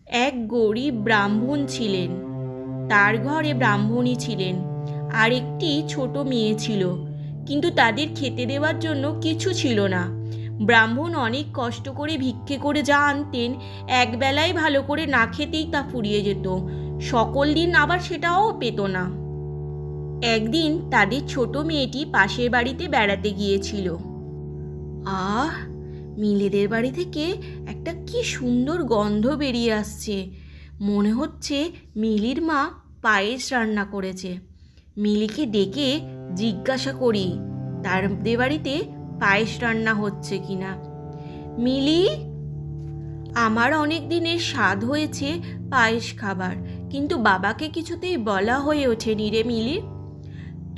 এক গরিব ব্রাহ্মণ ছিলেন। তার ঘরে ব্রাহ্মণী ছিলেন আর একটি ছোট মেয়ে ছিল, কিন্তু তাদের খেতে দেওয়ার জন্য কিছু ছিল না। ব্রাহ্মণ অনেক কষ্ট করে ভিক্ষে করে যা আনতেন, একবেলায় ভালো করে না খেতেই তা ফুরিয়ে যেত। সকল দিন আবার সেটাও পেত না। একদিন তাদের ছোট মেয়েটি পাশের বাড়িতে বেড়াতে গিয়েছিল। আহ, মিলিদের বাড়ি থেকে একটা কি সুন্দর গন্ধ বেরিয়ে আসছে। মনে হচ্ছে মিলির মা পায়েস রান্না করেছে। মিলিকে ডেকে জিজ্ঞাসা করি তাদের বাড়িতে পায়েস রান্না হচ্ছে কিনা। মিলি, আমার অনেক দিনের স্বাদ হয়েছে পায়েস খাবার, কিন্তু বাবাকে কিছুতেই বলা হয়ে ওঠেনি রে মিলি।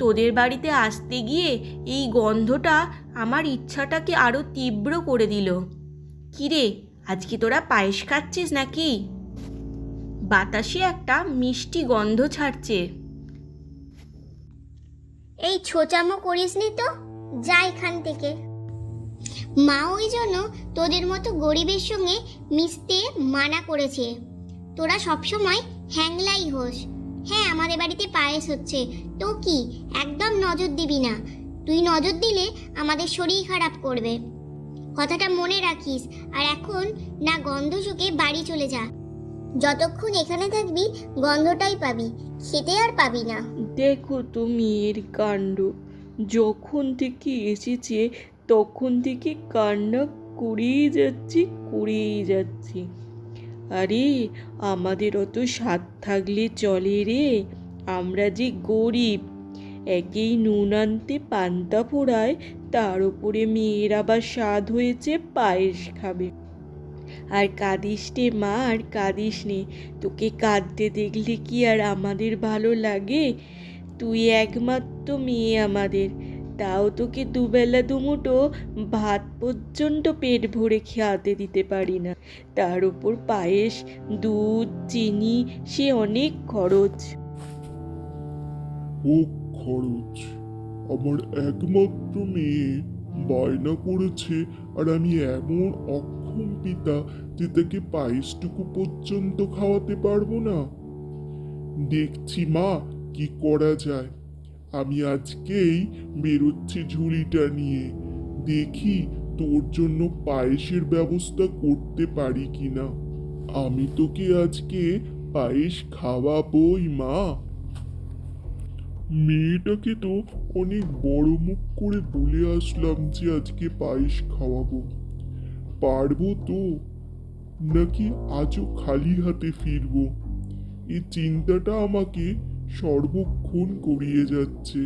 তোদের বাড়িতে আসতে গিয়ে এই গন্ধটা আমার ইচ্ছাটাকে আরও তীব্র করে দিল। কিরে, আজকে তোরা পায়েস খাচ্ছিস নাকি? বাতাসে একটা মিষ্টি গন্ধ ছাড়ছে। এই ছোচামো করিসনি তো, যা এখান থেকে। মা ওই জন্য তোদের মতো গরিবের সঙ্গে মিশতে মানা করেছে। তোরা সবসময় হ্যাংলাই হোস। হ্যাঁ, আমাদের বাড়িতে পায়েস হচ্ছে তো কি, একদম নজর দিবি না। তুই নজর দিলে আমাদের শরীর খারাপ করবে, কথাটা মনে রাখিস। আর এখন না গন্ধ শুকে বাড়ি চলে যা। যতক্ষণ এখানে থাকবি গন্ধটাই পাবি, খেতে আর পাবি না। দেখো তো মেয়ের কাণ্ড, যখন থেকে এসেছে তখন থেকে কান্না করেই যাচ্ছি। আরে, আমাদের অত স্বাদ থাকলে চলে রে, আমরা যে গরিব। একেই নুন আনতে পান্তা ফোড়ায়, তার উপরে মেয়ের আবার স্বাদ হয়েছে পায়েস খাবে। আর কাঁদিস নে মা, আর কাঁদিস নে। তোকে কাঁদতে দেখলে কি আর আমাদের ভালো লাগে? তুই একমাত্র মেয়ে আমাদের, তাও তোকে দুবেলা দুমুঠো ভাত পর্যন্ত পেট ভরে খেতে দিতে পারি না। তার উপর পায়েস, দুধ, চিনি, সে অনেক খরচ। ও খরচ! আমার একমাত্র মেয়ে বায়না করেছে, আর আমি এমন অক্ষম পিতা যে তাকে পায়েসটুকু পর্যন্ত খাওয়াতে পারবো না। দেখছি মা, কি করা যায়। আমি আজকেই বেরোচ্ছি ঝুড়িটা নিয়ে, দেখি তোর জন্য পায়েসের ব্যবস্থা করতে পারি কিনা। আমি তোকে আজকে পায়েস খাওয়াবই মা। মেয়েটাকে তো অনেক বড় মুখ করে বলে আসলাম যে আজকে পায়েস খাওয়াবো। পারবো তো, নাকি আজও খালি হাতে ফিরবো? এই চিন্তাটা আমাকে সর্বক্ষণ করিয়ে যাচ্ছে।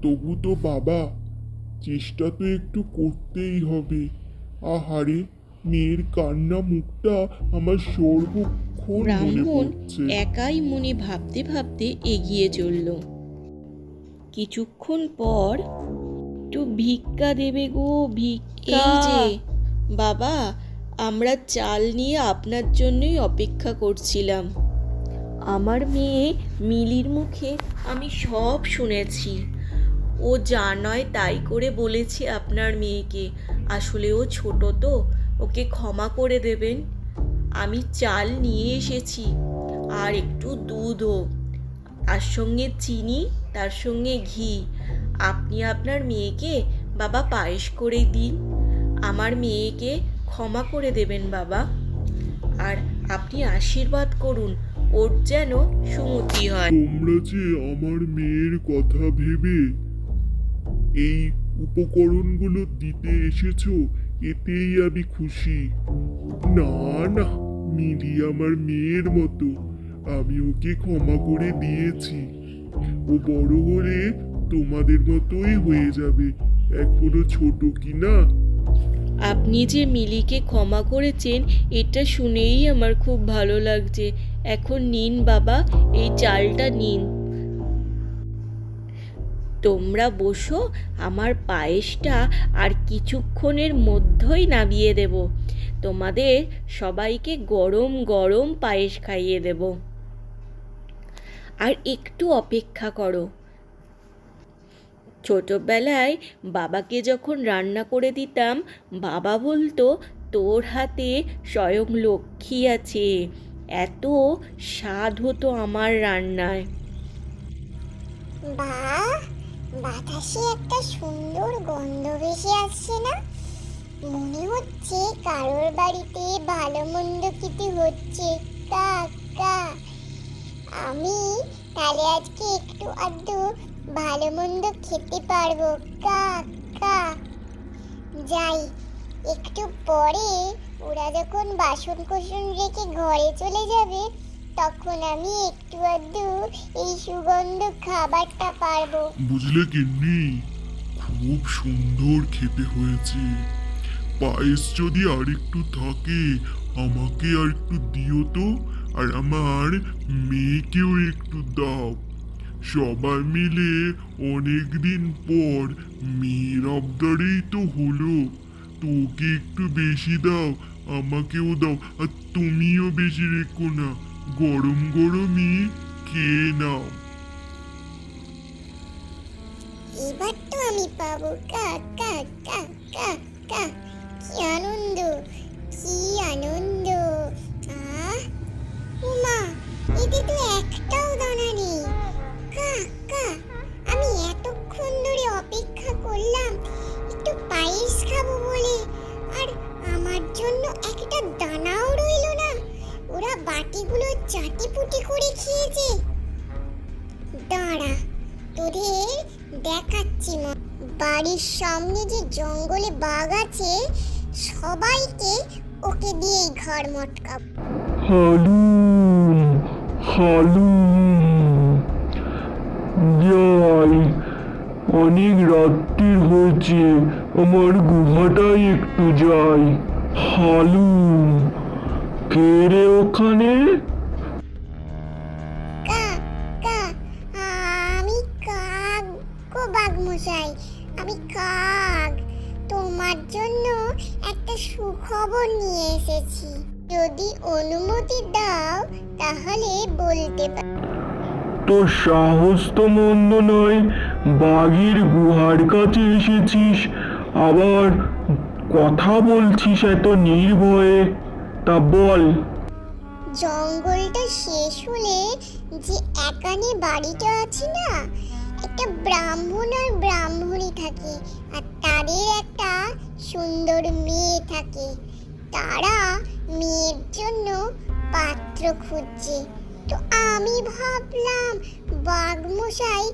তবু তো বাবা, চেষ্টা তো একটু করতেই হবে। আহারে, মেয়ের কান্না মুখটা আমার সর্বক্ষণ মনে ব্রাহ্মণ পড়ছে। একাই মনে ভাবতে ভাবতে এগিয়ে চলল। কিছুক্ষণ পর, একটু ভিক্ষা দেবে গো, ভিক্ষা। এই যে বাবা, আমরা চাল নিয়ে আপনার জন্যই অপেক্ষা করছিলাম। আমার মেয়ে মিলির মুখে আমি সব শুনেছি। ও যা নয় তাই করে বলেছে আপনার মেয়েকে। আসলে ও ছোট তো, ওকে ক্ষমা করে দেবেন। আমি চাল নিয়ে এসেছি, আর একটু দুধও, তার সঙ্গে চিনি, তার সঙ্গে ঘি। আপনি আপনার মেয়েকে বাবা পায়েস করে দিন। আমার মেয়েকে ক্ষমা করে দেবেন বাবা, আর আপনি আশীর্বাদ করুন ওর যেন সুমতি হয়। তোমরা যে আমার মেয়ের কথা ভেবে এই উপকরণগুলো দিতে এসেছো, এতেই আমি খুশি। না না, মিলি আমার মেয়ের মতো, আমি ওকে ক্ষমা করে দিয়েছি। ও বড় হলে তোমাদের মতোই হয়ে যাবে, এখনো ছোট কি না। আপনি যে মিলিকে ক্ষমা করেছেন, এটা শুনেই আমার খুব ভালো লাগছে। এখন নিন বাবা, এই চালটা নিন। তোমরা বসো, আমার পায়েসটা আর কিছুক্ষণের মধ্যেই নামিয়ে দেব। তোমাদের সবাইকে গরম গরম পায়েস খাইয়ে দেব। আর একটু অপেক্ষা করো। ছোটবেলায় বাবাকে যখন রান্না করে দিতাম, বাবা বলতো তোর হাতে স্বয়ং লক্ষ্মী আছে, এত স্বাদ হতো আমার রান্নায়। বাহ, বাতাসে একটা সুন্দর গন্ধ ভেসে আসছে না? মনে হচ্ছে কারোর বাড়িতে ভালো মন্দ কিছু হচ্ছে। কা কা আমি তাহলে আজকে একটু আধটু ভালো মন্দ খেতে পারবো। কা কা যাই, একটু পরে ওরা যখন বাসন কোসন রেখে ঘরে চলে যাবে, তখন আমি একটু আধটু এই সুগন্ধ খাবারটা পারবো। বুঝলে গিন্নি, খুব সুন্দর খেতে হয়েছে। পায়েস যদি আরেকটু থাকে আমাকে আর একটু দিও তো, আর আমার মেয়েকেও একটু দাও। সবাই মিলে অনেকদিন পর মেয়ের আবদারেই তো হলো। তোকে একটু বেশি দাও, আমাকেও দাও, আর তুমিও বেশি রেখো না, গরম গরমই খেয়ে নাও। এবার তো আমি পাবো। কা কা কা কা কা কি আনন্দ, কি আনন্দ! আহ, উমা, এতে তো একটাও দানা নেই। কা কা আমি এতক্ষণ ধরে অপেক্ষা করলাম একটু পায়েস খাবো বলে, আর আমার জন্য একটা দানাও রইলো না। ওরা বাটিগুলো চাটিপুটি করে খেয়েছে। দাঁড়া, তোদের দেখাচ্ছি। বাড়ির সামনে যে জঙ্গলে বাঘ আছে, সবাইকে ওকে দিয়েই ঘর মটকাবো। হালুম হালুম, যাই, অনেক রাত্রি হয়েছে, আমার গুহাটাই একটু যাই। হালুম, কে রে ওখানে? কা কা আমি কাক গো বাঘমশাই, আমি কাক। তোমার জন্য একটা সুখবর নিয়ে এসেছি। যদি অনুমতি দাও তাহলে বলতে পারি। তোর সাহস তো মন্দ নয়, বাঘের গুহার কাছে এসেছিস, আবার কথা বলছিস এত নির্ভয়ে। তা বল। জঙ্গলটা শেষ হলে যে একানে বাড়িটা আছে না, একটা ব্রাহ্মণ আর ব্রাহ্মণী থাকে, আর তাদের একটা সুন্দর মেয়ে থাকে। তারা মেয়ের জন্য পাত্র খুঁজছে। তো আমি ভাবলাম, বাঘমশাই,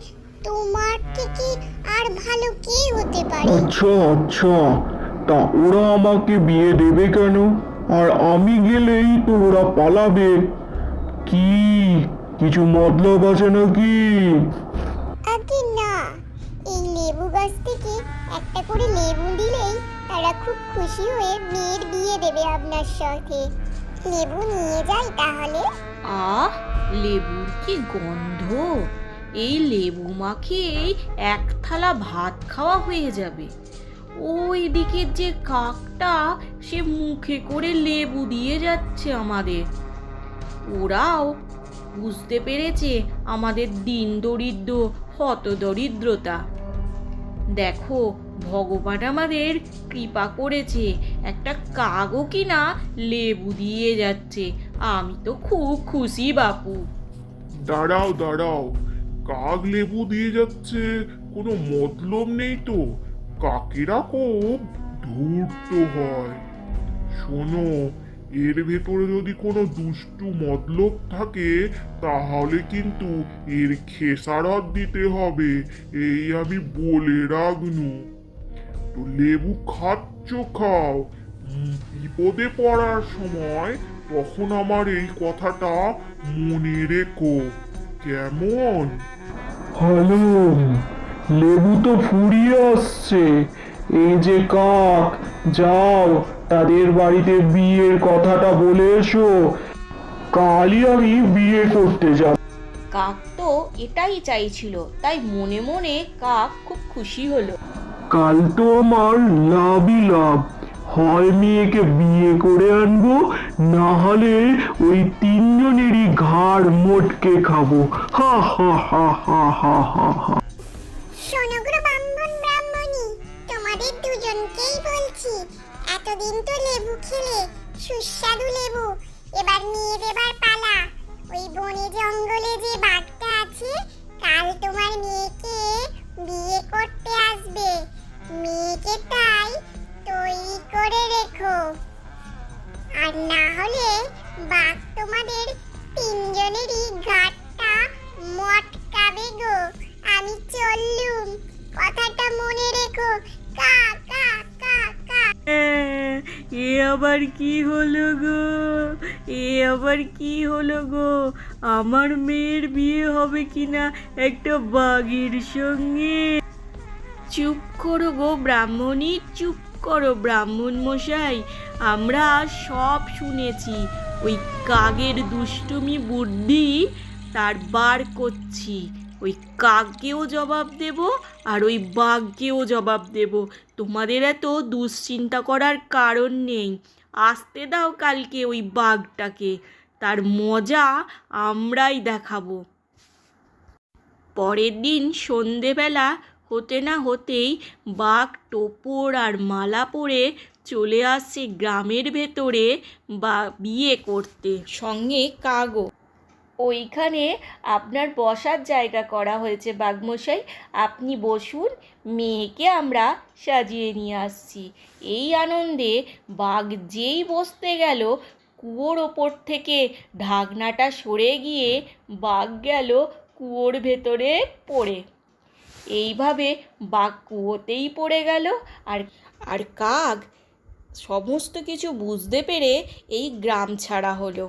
তোমার থেকে আর ভালো কে হতে পারে? আচ্ছা আচ্ছা, তা ওরা আমাকে বিয়ে দেবে কেন? আর আমি গেলেই তো ওরা পালাবে। কি কিছু মতলব আছে নাকি? আগে না, এই লেবু গাছ থেকে একটা করে লেবু দিলেই তারা খুব খুশি হয়ে মেয়ের বিয়ে দেবে আপনার সাথে। লেবু নিয়ে যাই তাহলে। আহ, লেবুর কি গন্ধ! এই লেবু মাখিয়ে এক থালা ভাত খাওয়া হয়ে যাবে। ওই দিকের যে কাকটা, সে মুখে করে লেবু দিয়ে যাচ্ছে আমাদের। ওরাও বুঝতে পেরেছে আমাদের দিন দরিদ্র, হত দরিদ্রতা। দেখো, ভগবান আমাদের কৃপা করেছে, একটা কাকও কিনা লেবু দিয়ে যাচ্ছে। আমি তো খুব খুশি বাপু। দাঁড়াও দাঁড়াও, কাক লেবু দিয়ে যাচ্ছে, কোনো মতলব নেই তো? কাকেরা খুব ধূর্ত হয়। শোনো, এর ভেতরে যদি কোনো দুষ্টু মতলব থাকে তাহলে কিন্তু এর খেসারত দিতে হবে, এই আমি বলে রাখনু। তো লেবু খাচ্ছ খাও, বিপদে পড়ার সময় তখন আমার এই কথাটা মনে রেখো, কেমন? হ্যালো, লেবু তো ফুরিয়ে আসছে। এই যে কাক, যাও তাদের বাড়িতে বিয়ের কথাটা বলে এসো, কালই আমি বিয়ে করতে যাব। কাক তো এটাই চাইছিল, তাই মনে মনে কাক খুব খুশি হলো। কাল তো আমার লাভই লাভ, হয় মেয়েকে বিয়ে করে আনবো, না হলে ওই তিনজনেরই ঘাড় মোটকে খাবো। হা হা হা হা হা হা হা। শোনো গো ব্রাহ্মণ ব্রাহ্মণী, তোমাদের দুজনকেই বলছি, এত এতদিন তো লেবু খেলে, সুস্বাদু লেবু, এবার নিয়ে দেবার পালা। ওই বনে জঙ্গলে যে বাঘটা আছে, কাল তোমার মেয়েকে বিয়ে করতে আসবে। মেয়েকে তাই তৈরি করে রেখো, আর না হলে বাঘ তোমাদের তিনজনেরই ঘাটটা মটকাবে গো। আমি চললুম, কথাটা মনে রেখো। কা কা কা কা। এ আবার কি হলো গো, এ আবার কি হলো গো? আমার মেয়ের বিয়ে হবে কিনা একটা বাঘের সঙ্গে? চুপ করো গো ব্রাহ্মণী, চুপ করো ব্রাহ্মণ মশাই, আমরা সব শুনেছি। ওই কাকের দুষ্টুমি বুদ্ধি তার বার করছি। ওই কাককেও জবাব দেব আর ওই বাঘকেও জবাব দেব। তোমাদের এত দুশ্চিন্তা করার কারণ নেই। আসতে দাও কালকে ওই বাঘটাকে, তার মজা আমরাই দেখাবো। পরের দিন সন্ধেবেলা হতে না হতেই বাঘ টোপর আর মালা পরে চলে আসছে গ্রামের ভেতরে বিয়ে করতে, সঙ্গে কাকও। ওইখানে আপনার বসার জায়গা করা হয়েছে বাঘমশাই, আপনি বসুন, মেয়েকে আমরা সাজিয়ে নিয়ে আসছি। এই আনন্দে বাঘ যেই বসতে গেল, কুয়োর ওপর থেকে ঢাকনাটা সরে গিয়ে বাঘ গেল কুয়োর ভেতরে পড়ে। এইভাবে বাঘ কুয়োতেই পড়ে গেল, আর আর কাক সমস্ত কিছু বুঝতে পেরে এই গ্রাম ছাড়া হলো।